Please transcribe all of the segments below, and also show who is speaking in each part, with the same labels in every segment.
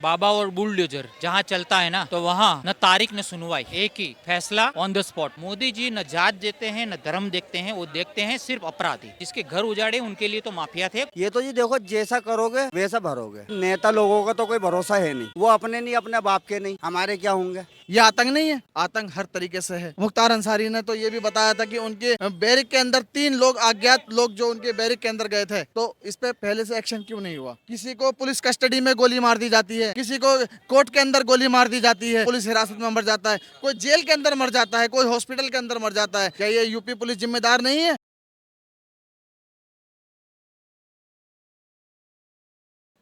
Speaker 1: बाबा और बुलडोजर जहाँ चलता है ना, तो वहाँ न तारीख न सुनवाई, एक ही फैसला on the spot. Modi ji न जात देते हैं न धर्म देखते हैं, वो देखते हैं सिर्फ अपराधी। जिसके घर उजाड़े उनके लिए तो माफिया थे।
Speaker 2: ये तो जी देखो, जैसा करोगे वैसा भरोगे। नेता लोगों का तो कोई भरोसा है नहीं, वो अपने नहीं, अपने बाप के नहीं, हमारे क्या होंगे।
Speaker 3: ये आतंक नहीं है, आतंक हर तरीके से है। मुख्तार अंसारी ने तो ये भी बताया था कि उनके बैरिक के अंदर 3 लोग अज्ञात लोग जो उनके बैरिक के अंदर गए थे, तो इस पे पहले से एक्शन क्यों नहीं हुआ। किसी को पुलिस कस्टडी में गोली मार दी जाती है, किसी को कोर्ट के अंदर गोली मार दी जाती है, पुलिस हिरासत में मर जाता है, कोई जेल के अंदर मर जाता है, कोई हॉस्पिटल के अंदर मर जाता है। क्या ये यूपी पुलिस जिम्मेदार नहीं है?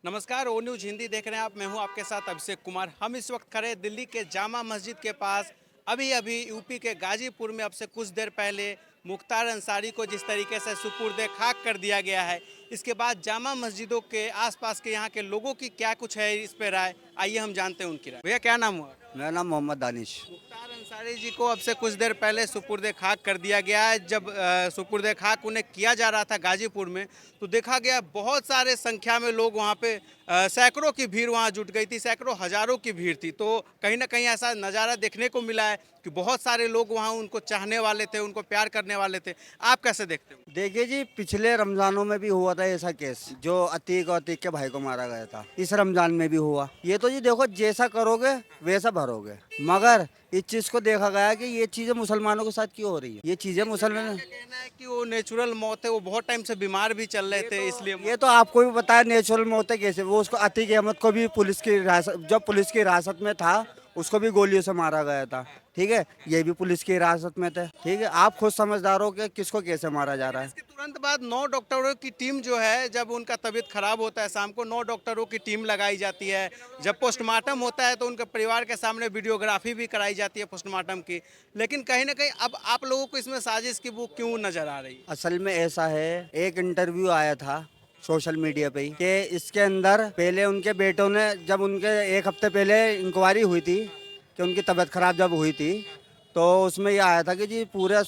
Speaker 4: नमस्कार, ओ न्यूज हिंदी देख रहे हैं आप। मैं हूं आपके साथ अभिषेक कुमार। हम इस वक्त खड़े दिल्ली के जामा मस्जिद के पास। अभी अभी यूपी के गाजीपुर में अब से कुछ देर पहले मुख्तार अंसारी को जिस तरीके से सुपुर्द खाक कर दिया गया है, इसके बाद जामा मस्जिदों के आसपास के यहाँ के लोगों की क्या कुछ है इस पे राय, आइए हम जानते हैं उनकी राय। भैया क्या नाम हुआ?
Speaker 2: मेरा नाम मोहम्मद दानिश।
Speaker 4: मुख्तार अंसारी जी को अब से कुछ देर पहले सुपुर्द खाक कर दिया गया है। जब सुपुर्द खाक उन्हें किया जा रहा था गाजीपुर में, तो देखा गया बहुत सारे संख्या में लोग वहाँ पे, सैकड़ों की भीड़ वहाँ जुट गई थी, सैकड़ों हजारों की भीड़ थी। तो कहीं ना कहीं ऐसा नज़ारा देखने को मिला है कि बहुत सारे लोग वहाँ उनको चाहने वाले थे, उनको प्यार करने वाले थे। आप कैसे देखते हो?
Speaker 2: देखिए जी, पिछले रमजानों में भी हुआ था ऐसा केस, जो अतीक और अतीक के भाई को मारा गया था। इस रमजान में भी हुआ। ये तो जी देखो, जैसा करोगे वैसा भरोगे। मगर इस चीज को देखा गया कि ये चीजें मुसलमानों के साथ क्यों हो रही है। ये चीजें मुसलमान,
Speaker 4: कहना है कि वो नेचुरल मौत है, वो बहुत टाइम से बीमार भी चल रहे थे, इसलिए
Speaker 2: ये तो आपको भी पता है नेचुरल मौत है कैसे। वो उसको अतीक अहमद को भी पुलिस की हिरासत, जब पुलिस की हिरासत में था उसको भी गोलियों से मारा गया था। ठीक है, ये भी पुलिस की हिरासत में थे। ठीक है, आप खुद समझदार हो कि किसको कैसे मारा जा रहा है।
Speaker 4: इसके तुरंत बाद 9 डॉक्टरों की टीम जो है, जब उनका तबीयत खराब होता है शाम को 9 डॉक्टरों की टीम लगाई जाती है। जब पोस्टमार्टम होता है तो उनके परिवार के सामने वीडियोग्राफी भी कराई जाती है पोस्टमार्टम की। लेकिन कहीं ना कहीं अब आप लोगों को इसमें साजिश की वो क्यों नजर आ रही है?
Speaker 2: असल में ऐसा है, एक इंटरव्यू आया था सोशल मीडिया पे ही कि इसके अंदर पहले उनके बेटों ने, जब उनके 1 हफ्ते पहले इंक्वायरी हुई थी कि उनकी तबीयत खराब जब हुई थी, तो उसमें ये आया था कि जी पूरे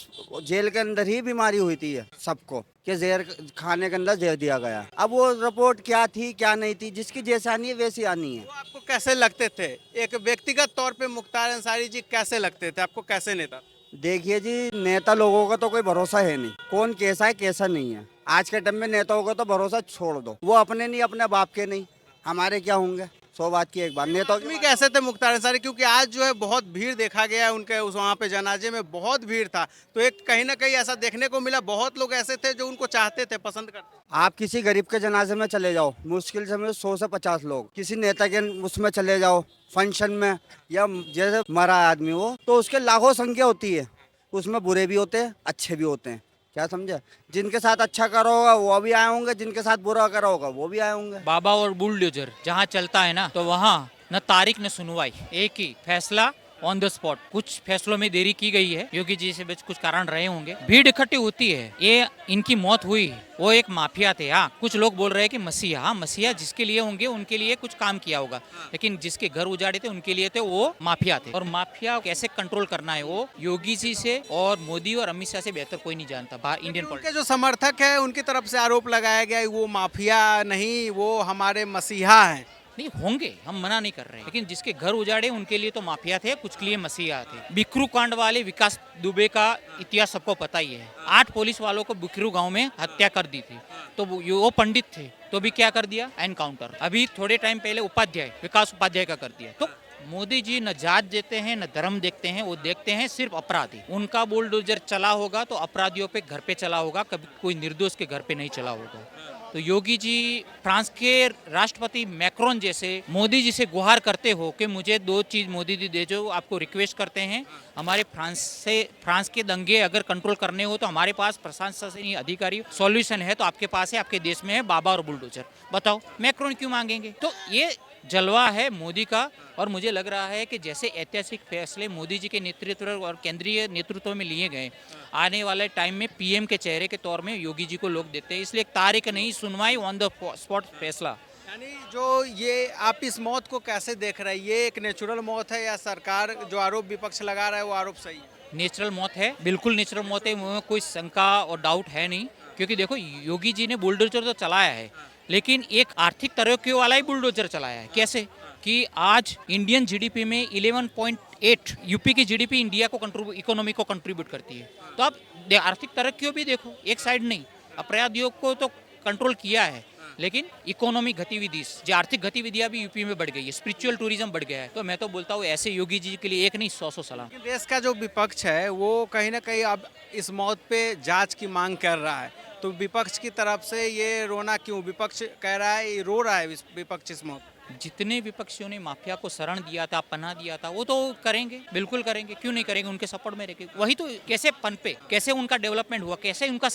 Speaker 2: जेल के अंदर ही बीमारी हुई थी सबको, कि जहर खाने के अंदर जहर दिया गया। अब वो रिपोर्ट क्या थी क्या नहीं थी, जिसकी जैसी आनी है वैसी आनी है।
Speaker 4: वो आपको कैसे लगते थे एक व्यक्तिगत तौर पे? मुख्तार अंसारी जी कैसे लगते थे आपको, कैसे नेता?
Speaker 2: देखिए जी, नेता लोगों का तो कोई भरोसा है नहीं, कौन कैसा है कैसा नहीं है। आज के टाइम में नेताओं का तो भरोसा छोड़ दो, वो अपने नहीं, अपने बाप के नहीं, हमारे क्या होंगे। 100 बात की एक बात। नेताओं
Speaker 4: आदमी कैसे थे मुख्तार अंसारी? क्योंकि आज जो है बहुत भीड़ देखा गया है उनके उस वहाँ पे जनाजे में बहुत भीड़ था, तो एक कहीं ना कहीं ऐसा देखने को मिला, बहुत लोग ऐसे थे जो उनको चाहते थे, पसंद करते थे।
Speaker 2: आप किसी गरीब के जनाजे में चले जाओ, मुश्किल से 100 से 50 लोग। किसी नेता के उसमें चले जाओ फंक्शन में, या जैसे मरा आदमी हो, तो उसके लाखों संख्या होती है। उसमें बुरे भी होते हैं, अच्छे भी होते हैं। क्या समझे? जिनके साथ अच्छा करा होगा वो भी आए होंगे, जिनके साथ बुरा करा होगा वो भी आए होंगे।
Speaker 1: बाबा और बुलडोजर जहाँ चलता है ना, तो वहाँ न तारीख न सुनवाई, एक ही फैसला ऑन द स्पॉट। कुछ फैसलों में देरी की गई है, योगी जी से कुछ कारण रहे होंगे। भीड़ इकट्ठी होती है, ये इनकी मौत हुई, वो एक माफिया थे। हाँ, कुछ लोग बोल रहे हैं कि मसीहा, हाँ मसीहा जिसके लिए होंगे उनके लिए कुछ काम किया होगा, लेकिन जिसके घर उजाड़े थे उनके लिए थे वो माफिया थे। और माफिया कैसे कंट्रोल करना है वो योगी जी से और मोदी और अमित शाह से बेहतर कोई नहीं जानता बाहर इंडियन
Speaker 4: उनके
Speaker 1: पॉलिटिक्स।
Speaker 4: जो समर्थक है उनकी तरफ से आरोप लगाया गया है वो माफिया नहीं, वो हमारे मसीहा हैं।
Speaker 1: नहीं होंगे, हम मना नहीं कर रहे हैं, लेकिन जिसके घर उजाड़े उनके लिए तो माफिया थे, कुछ के लिए मसीहा थे। बिकरू कांड वाले विकास दुबे का इतिहास सबको पता ही है। 8 पुलिस वालों को बिकरू गांव में हत्या कर दी थी, तो वो पंडित थे, तो भी क्या कर दिया, एनकाउंटर। अभी थोड़े टाइम पहले उपाध्याय, विकास उपाध्याय का कर दिया। तो मोदी जी न जात देते हैं न धर्म देखते हैं, वो देखते हैं सिर्फ अपराधी। उनका बुलडोजर चला होगा तो अपराधियों पे घर पे चला होगा, कभी कोई निर्दोष के घर पे नहीं चला होगा। तो योगी जी फ्रांस के राष्ट्रपति मैक्रोन जैसे मोदी जी से गुहार करते हो कि मुझे 2 चीज मोदी जी दे, जो आपको रिक्वेस्ट करते हैं। हमारे फ्रांस के दंगे अगर कंट्रोल करने हो तो हमारे पास प्रशासनिक अधिकारी सॉल्यूशन है, तो आपके पास है, आपके देश में है, बाबा और बुलडोजर। बताओ मैक्रोन क्यों मांगेंगे? तो ये जलवा है मोदी का। और मुझे लग रहा है कि जैसे ऐतिहासिक फैसले मोदी जी के नेतृत्व और केंद्रीय नेतृत्व में लिए गए, आने वाले टाइम में पीएम के चेहरे के तौर में योगी जी को लोग देते हैं। इसलिए एक तारीख नहीं, सुनवाई ऑन द स्पॉट फैसला।
Speaker 4: यानी जो ये आप इस मौत को कैसे देख रहे हैं? ये एक नेचुरल मौत है या सरकार जो आरोप विपक्ष लगा रहा है वो आरोप सही है?
Speaker 1: नेचुरल मौत है, बिल्कुल नेचुरल मौत है, उसमें कोई शंका और डाउट है नहीं। क्योंकि देखो योगी जी ने बुलडोजर तो चलाया है, लेकिन एक आर्थिक तरक्की वाला ही बुलडोजर चलाया है। कैसे? कि आज इंडियन जीडीपी में 11.8 यूपी की जीडीपी इंडिया को इकोनॉमी को कंट्रीब्यूट करती है। तो आप आर्थिक तरक्की भी देखो, एक साइड नहीं, अपराधियों को तो कंट्रोल किया है, लेकिन इकोनॉमिक गतिविधि, जो आर्थिक गतिविधियां भी यूपी में बढ़ गई है, स्पिरिचुअल टूरिज्म बढ़ गया है। तो मैं तो बोलता हूँ ऐसे योगी जी के लिए एक नहीं 100 सलाम।
Speaker 4: देश का जो विपक्ष है वो कहीं ना कहीं अब इस मौत पे जांच की मांग कर रहा है, तो विपक्ष की तरफ से ये रोना क्यों? विपक्ष कह रहा है, ये रो रहा है विपक्ष इस मौत।
Speaker 1: जितने विपक्षियों ने माफिया को शरण दिया था, पनाह दिया था, वो तो करेंगे, बिल्कुल करेंगे, क्यों नहीं करेंगे, उनके सपोर्ट में रहेंगे। वही तो कैसे पनपे, कैसे उनका डेवलपमेंट हुआ, कैसे उनका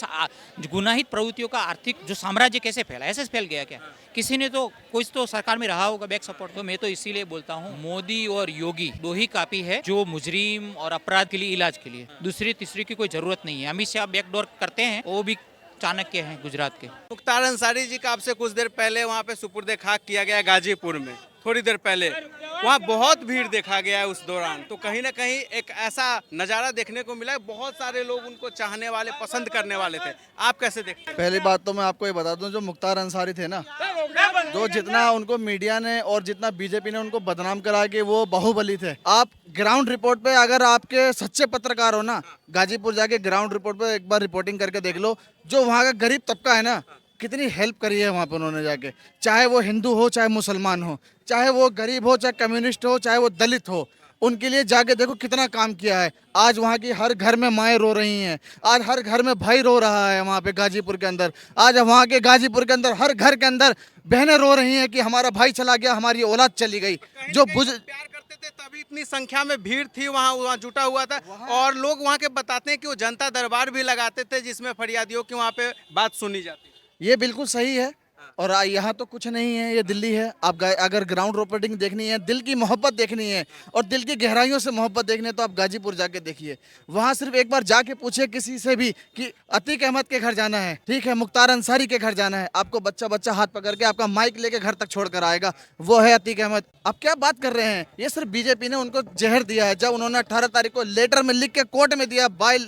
Speaker 1: गुनाहित प्रवृत्तियों का आर्थिक जो साम्राज्य कैसे फैला, ऐसे फैल गया क्या? किसी ने तो, कुछ तो सरकार में रहा होगा बैक सपोर्ट। तो मैं तो इसीलिए बोलता हूँ मोदी और योगी दो ही काफी है जो मुजरिम और अपराध के लिए, इलाज के लिए, दूसरी तीसरी की कोई जरूरत नहीं है। अमित शाह बैकडोर करते हैं, वो भी चाणक्य हैं गुजरात के।
Speaker 4: मुख्तार अंसारी जी का आपसे कुछ देर पहले वहाँ पे सुपुर्द खाक किया गया गाजीपुर में, थोड़ी देर पहले वहाँ बहुत भीड़ देखा गया है उस दौरान। तो कहीं ना कहीं एक ऐसा नज़ारा देखने को मिला है, बहुत सारे लोग उनको चाहने वाले, पसंद करने वाले थे। आप कैसे देखते हैं?
Speaker 3: पहली बात तो मैं आपको ये बता दूं, जो मुख्तार अंसारी थे ना, जो जितना उनको मीडिया ने और जितना बीजेपी ने उनको बदनाम करा के वो बाहुबली थे। आप ग्राउंड रिपोर्ट पे अगर आपके सच्चे पत्रकार हो ना, गाजीपुर जाके ग्राउंड रिपोर्ट पे एक बार रिपोर्टिंग करके देख लो, जो वहाँ का गरीब तबका है ना, कितनी हेल्प करी है वहाँ पे उन्होंने जाके। चाहे वो हिंदू हो, चाहे मुसलमान हो, चाहे वो गरीब हो, चाहे कम्युनिस्ट हो, चाहे वो दलित हो, उनके लिए जाके देखो कितना काम किया है। आज वहाँ की हर घर में माएँ रो रही हैं, आज हर घर में भाई रो रहा है वहाँ पे गाजीपुर के अंदर। आज वहाँ के गाजीपुर के अंदर हर घर के अंदर बहनें रो रही हैं कि हमारा भाई चला गया, हमारी औलाद चली गई। जो
Speaker 4: प्यार करते थे तभी इतनी संख्या में भीड़ थी, वहाँ जुटा हुआ था। और लोग वहाँ के बताते हैं कि वो जनता दरबार भी लगाते थे जिसमें फरियादियों की वहाँ पे बात सुनी जाती।
Speaker 3: ये बिल्कुल सही है। और यहाँ तो कुछ नहीं है, ये दिल्ली है। आप अगर ग्राउंड रिपोर्टिंग देखनी है, दिल की मोहब्बत देखनी है और दिल की गहराइयों से मोहब्बत देखनी है, तो आप गाजीपुर जाके देखिए। वहाँ सिर्फ एक बार जाके पूछे किसी से भी कि अतीक अहमद के घर जाना है, ठीक है, मुख्तार अंसारी के घर जाना है, आपको बच्चा बच्चा हाथ पकड़ के आपका माइक लेके घर तक छोड़ कर आएगा, वो है अतीक अहमद। आप क्या बात कर रहे हैं? ये सिर्फ बीजेपी ने उनको जहर दिया है। जब उन्होंने 18 तारीख को लेटर में लिख के कोर्ट में दिया, बाय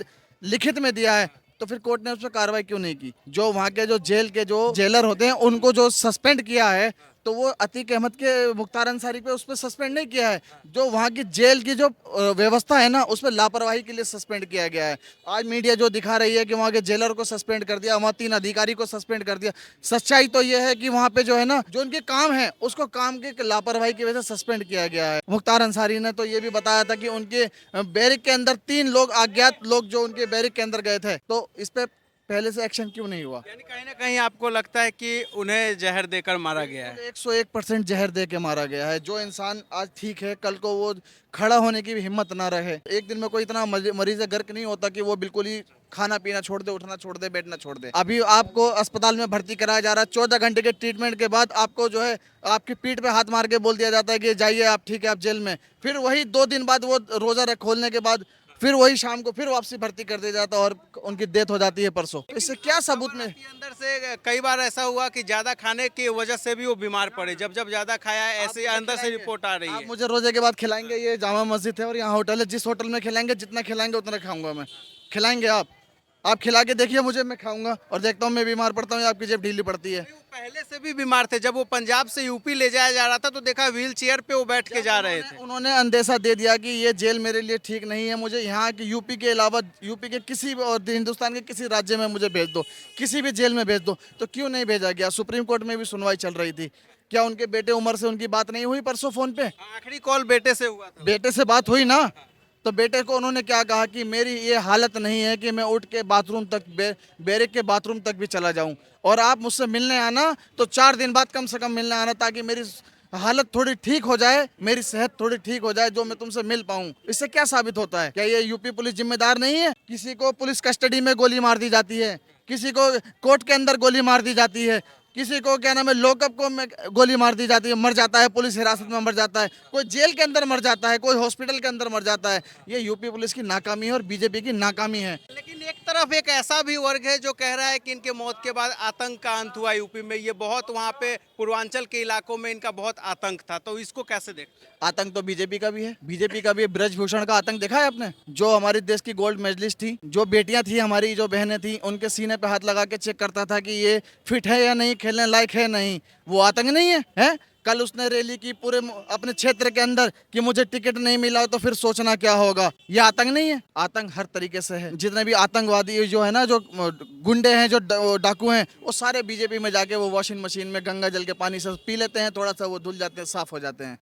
Speaker 3: लिखित में दिया है, तो फिर कोर्ट ने उस पर कार्रवाई क्यों नहीं की? जो वहाँ के जो जेल के जो जेलर होते हैं उनको जो सस्पेंड किया है, तो वो अतीक अहमद के, मुख्तार अंसारी पे उस पर सस्पेंड नहीं किया है। जो वहाँ की जेल की जो व्यवस्था है ना, उस पर लापरवाही के लिए सस्पेंड किया गया है। आज मीडिया जो दिखा रही है कि वहाँ के जेलर को सस्पेंड कर दिया, वहाँ 3 अधिकारी को सस्पेंड कर दिया, सच्चाई तो ये है कि वहाँ पे जो है ना, जो उनके काम है उसको काम के लापरवाही की वजह से सस्पेंड किया गया है। मुख्तार अंसारी ने तो ये भी बताया था कि उनके बैरिक के अंदर 3 लोग, अज्ञात लोग जो उनके बैरिक के अंदर गए थे, तो इस पे पहले से एक्शन क्यों नहीं हुआ?
Speaker 4: यानी कहीं ना कहीं आपको लगता है कि उन्हें जहर देकर मारा गया है?
Speaker 3: 101% जहर दे के मारा गया है। जो इंसान आज ठीक है, कल को वो खड़ा होने की भी हिम्मत ना रहे। एक दिन में कोई इतना मरीज गर्क नहीं होता कि वो बिल्कुल ही खाना पीना छोड़ दे, उठना छोड़ दे, बैठना छोड़ दे। अभी आपको अस्पताल में भर्ती कराया जा रहा है, 14 घंटे के ट्रीटमेंट के बाद आपको जो है आपकी पीठ पे हाथ मार के बोल दिया जाता है कि जाइए आप, ठीक है, आप जेल में। फिर वही 2 दिन बाद वो रोजा खोलने के बाद फिर वही शाम को फिर वापसी भर्ती कर दिया जाता है और उनकी डेथ हो जाती है परसों। इससे क्या सबूत में?
Speaker 4: अंदर से कई बार ऐसा हुआ कि ज्यादा खाने की वजह से भी वो बीमार पड़े, जब ज्यादा खाया है, ऐसे अंदर से रिपोर्ट आ रही है।
Speaker 3: आप मुझे रोजे के बाद खिलाएंगे? ये जामा मस्जिद है और यहाँ होटल है, जिस होटल में खिलाएंगे, जितना खिलाएंगे उतना खाऊंगा मैं। खिलाएंगे आप खिला के देखिए मुझे, मैं खाऊंगा और देखता हूँ मैं बीमार पड़ता हूँ या आपकी जेब ढीली पड़ती है।
Speaker 4: वो पहले से भी बीमार थे, जब वो पंजाब से यूपी ले जाया जा रहा था तो देखा व्हील चेयर पे वो बैठ के जा रहे थे।
Speaker 3: उन्होंने अंदेशा दे दिया कि ये जेल मेरे लिए ठीक नहीं है, मुझे यहाँ की यूपी के अलावा यूपी के किसी और हिंदुस्तान के किसी राज्य में मुझे भेज दो, किसी भी जेल में भेज दो। तो क्यों नहीं भेजा गया? सुप्रीम कोर्ट में भी सुनवाई चल रही थी। क्या उनके बेटे उमर से उनकी बात नहीं हुई परसों फोन पे?
Speaker 4: आखिरी कॉल बेटे से हुआ था।
Speaker 3: बेटे से बात हुई ना, तो बेटे को उन्होंने क्या कहा कि मेरी ये हालत नहीं है कि मैं उठ के बाथरूम तक, बैरक के बाथरूम तक भी चला जाऊं, और आप मुझसे मिलने आना तो 4 दिन बाद कम से कम मिलने आना, ताकि मेरी हालत थोड़ी ठीक हो जाए, मेरी सेहत थोड़ी ठीक हो जाए, जो मैं तुमसे मिल पाऊं। इससे क्या साबित होता है? क्या ये यूपी पुलिस जिम्मेदार नहीं है? किसी को पुलिस कस्टडी में गोली मार दी जाती है, किसी को कोर्ट के अंदर गोली मार दी जाती है, किसी को क्या नाम है लॉकअप को में गोली मार दी जाती है, मर जाता है, पुलिस हिरासत में मर जाता है, कोई जेल के अंदर मर जाता है, कोई हॉस्पिटल के अंदर मर जाता है। ये यूपी पुलिस की नाकामी है और बीजेपी की नाकामी है।
Speaker 4: लेकिन एक तरफ एक ऐसा भी वर्ग है जो कह रहा है कि इनके मौत के बाद आतंक का अंत हुआ यूपी में। ये बहुत वहाँ पे पूर्वांचल के इलाकों में इनका बहुत आतंक था, तो इसको कैसे देखते?
Speaker 3: आतंक तो बीजेपी का भी है, बीजेपी का भी है। ब्रजभूषण का आतंक देखा है आपने? जो हमारे देश की गोल्ड मेडलिस्ट थी, जो बेटियां थी हमारी, जो बहनें थी, उनके सीने पे हाथ लगा के चेक करता था कि ये फिट है या नहीं, खेलने लायक है नहीं। वो आतंक नहीं है? कल उसने रैली की पूरे अपने क्षेत्र के अंदर कि मुझे टिकट नहीं मिला तो फिर सोचना क्या होगा। ये आतंक नहीं है? आतंक हर तरीके से है। जितने भी आतंकवादी जो है ना, जो गुंडे हैं, जो डाकू हैं, वो सारे बीजेपी में जाके वो वॉशिंग मशीन में गंगा जल के पानी से पी लेते हैं, थोड़ा सा वो धुल जाते हैं, साफ हो जाते हैं।